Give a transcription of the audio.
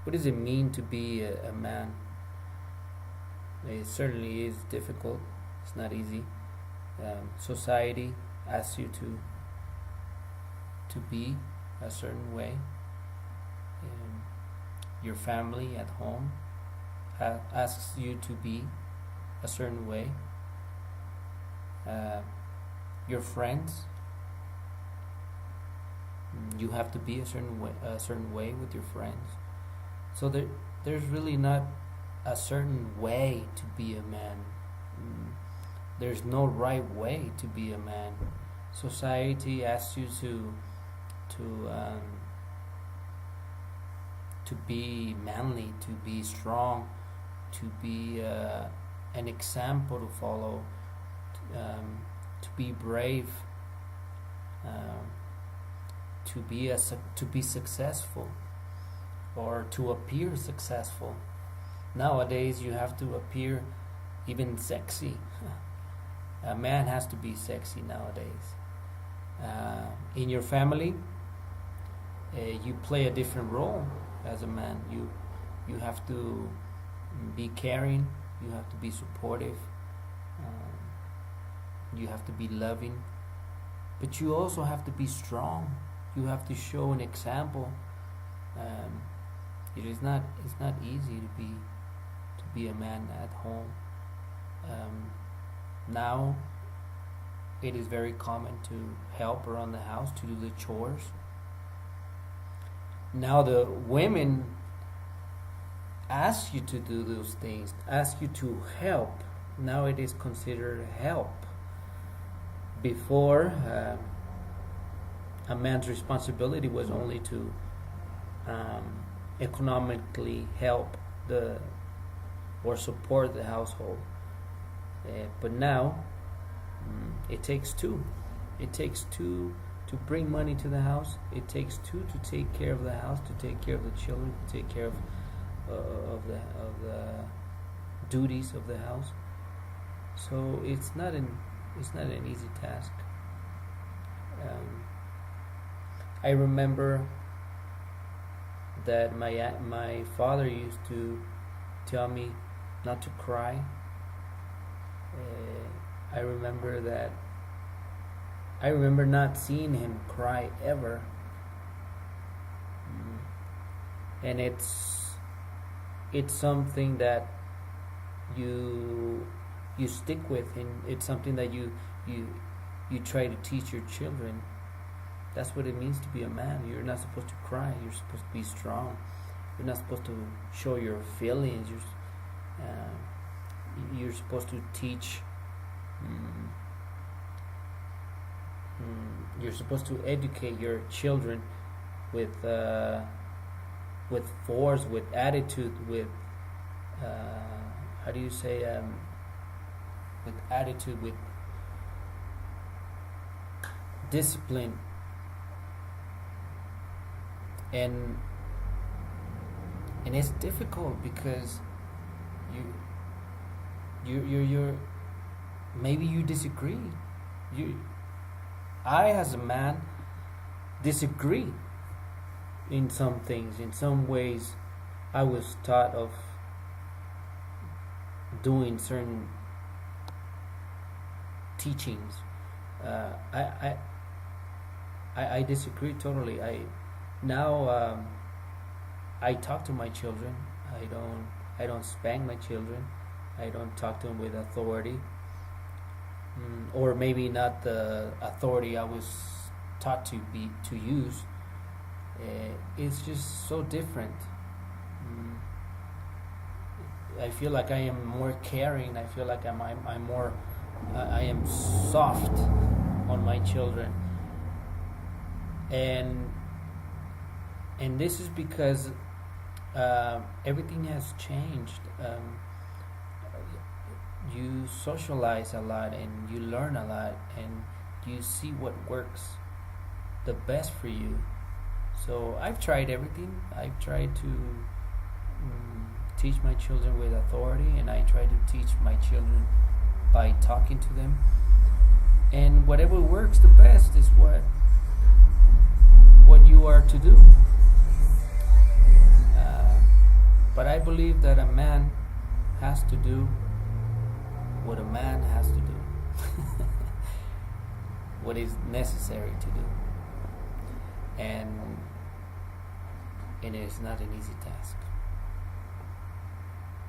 what does it mean to be a man? It certainly is difficult. It's not easy. Society asks you to be a certain way. Your family at home asks you to be a certain way. Your friends, you have to be a certain way with your friends. So there's really not a certain way to be a man. There's no right way to be a man. Society asks you to be manly, to be strong, to be an example to follow, to be brave, to be successful, or to appear successful. Nowadays, you have to appear even sexy. A man has to be sexy nowadays. In your family, you play a different role as a man. You have to be caring. You have to be supportive. You have to be loving. But you also have to be strong. You have to show an example. It's not easy to be a man at home. Now it is very common to help around the house, to do the chores. Now the women ask you to do those things, ask you to help. Now it is considered help. Before, a man's responsibility was only to economically help or support the household. But now it takes two. It takes two to bring money to the house. It takes two to take care of the house, to take care of the children, to take care of the duties of the house. So it's not an easy task. I remember that my father used to tell me not to cry. I remember not seeing him cry ever. And it's something that you stick with, and it's something that you try to teach your children. That's what it means to be a man. You're not supposed to cry. You're supposed to be strong. You're not supposed to show your feelings. You're supposed to teach. You're supposed to educate your children with force, with attitude, with how do you say, with attitude, with discipline. And it's difficult because you're maybe you disagree. I as a man disagree in some things. In some ways, I was taught of doing certain teachings. I disagree totally. I talk to my children. I don't spank my children. I don't talk to them with authority, or maybe not the authority I was taught to use. It's just so different. I feel like I am more caring. I feel like I'm more. I am soft on my children, and this is because everything has changed. You socialize a lot and you learn a lot and you see what works the best for you. So I've tried everything. I've tried to teach my children with authority, and I try to teach my children by talking to them. And whatever works the best is what you are to do. believe that a man has to do what a man has to do, what is necessary to do, and it is not an easy task.